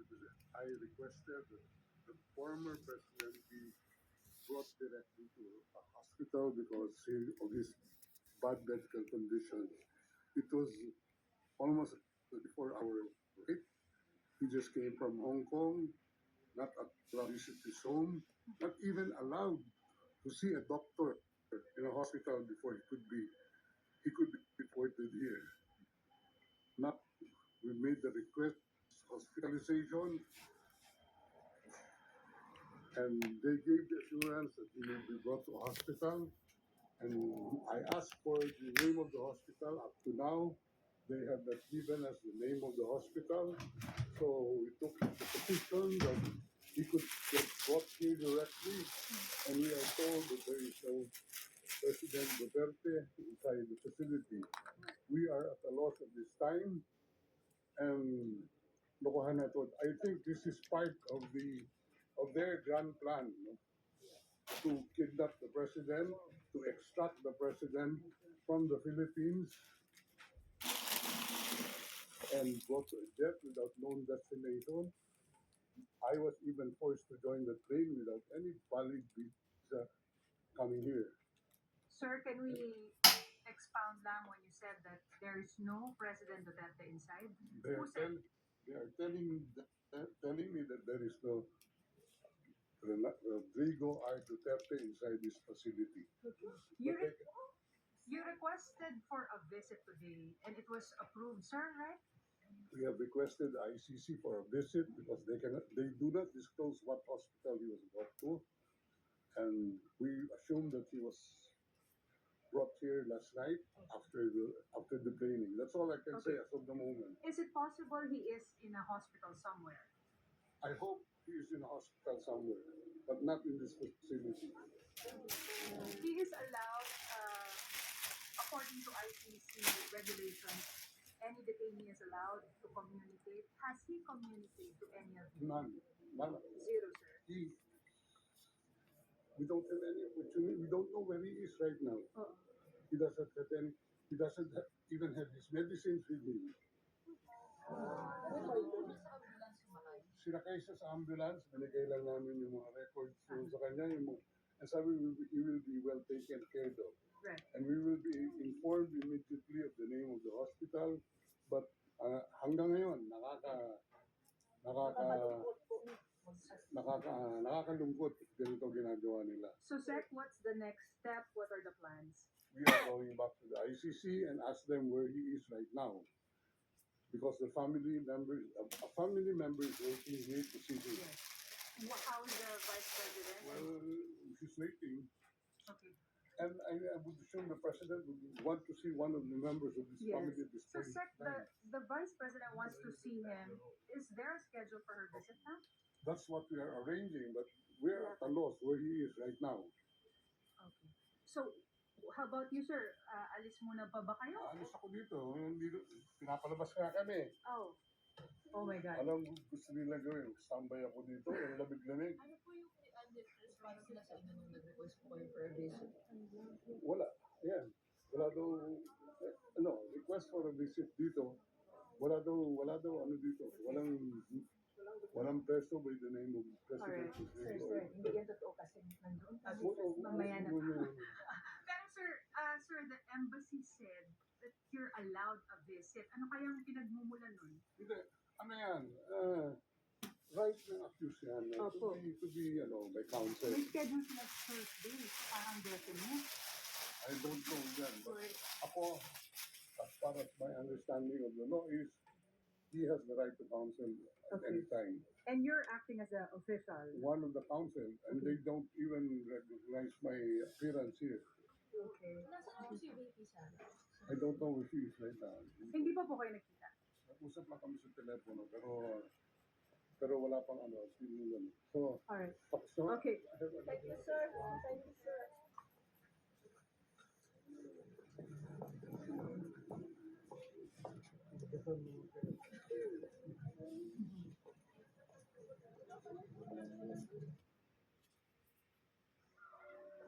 I requested that the former president be brought directly to a hospital because of his bad medical condition. It was almost a 24-hour wait. He just came from Hong Kong, not allowed to visit his home, not even allowed to see a doctor in a hospital before he could be reported here. Not we made the request hospitalization, and they gave the assurance that he will be brought to hospital. And I asked for the name of the hospital. Up to now, they have not given us the name of the hospital. So we took the position that he could get brought here directly, and we are told that there is no President Duterte inside the facility. We are at a loss at this time, and lokohan na to. I think this is part of their grand plan, no? To kidnap the president, to extract the president from the Philippines, and go to a jet without known destination. I was even forced to join the train without any valid visa coming here. Sir, can we expound lang when you said that there is no President Duterte inside? They Who are, said? they are telling me that there is no Rodrigo R. Duterte inside this facility. You, But re- you requested for a visit today and it was approved, sir, right? we have requested ICC for a visit because they do not disclose what hospital he was brought to, and we assume that he was brought here last night after the training. That's all I can say Okay. as of the moment. Is it possible he is in a hospital somewhere? I hope he is in a hospital somewhere, but not in this facility. He is allowed, according to ICC regulations, any detainee is allowed to communicate. Has he communicated to any of you? None. Zero, sir. We don't have any opportunity. We don't know where he is right now. Oo. He doesn't have any. He doesn't even have his medicines with him. Sinakay siya sa ambulance, binigay lang namin yung mga records sa kanya, and sabi, he will be well taken care of. Right. And we will be informed immediately of the name of the hospital. But hanggang ngayon, nakakalungkot ganito ginagawa nila. So, Sec, what's the next step? What are the plans? We are going back to the ICC and ask them where he is right now. Because a family member is waiting here to see him. Yes. How is the Vice President? Well, she's waiting. Okay. And I would assume the president would want to see one of the members of this Yes. family at this So, point. Sec, the Vice President wants to see him. Is there a schedule for her visit now? That's what we are arranging, but we're at a loss where he is right now. Okay. So, how about you, sir? Alis muna pa ba kayo? Alis ako dito. Pinapalabas nga kami. Oh. Oh my God. Anong gusto nila gawin? Standby ako dito. Ang lamig-lamig. Ano po yung response nila sa inyo nung nag-request po kayo for a visit? Wala. Ayan. Wala daw, request for a visit dito. Wala daw ano dito. Walang peso by the name of President. Alright. Sir, hindi yan totoo kasi nandun. Mamaya na. Pero sir, the embassy said that you're allowed a visit. Ano kayang pinagmumulan nun? Hindi. Ano yan? Right ng accused yan. Opo. To be by counsel. May schedule sila Thursday. Parang definite. I don't know yan. But ako, as far as my understanding of the law is, he has the right to counsel at Okay. any time. And you're acting as an official. One of the counsel, and they don't even recognize my appearance here. Okay. Nasaan po si VP Sara? I don't know where she is right now. Hindi pa po kayo nakita? Nag-usap lang kami sa telepono, pero wala pang sinilang. So, Alright. tapos na. Okay. Thank you, sir. Thank you, sir. Thank you.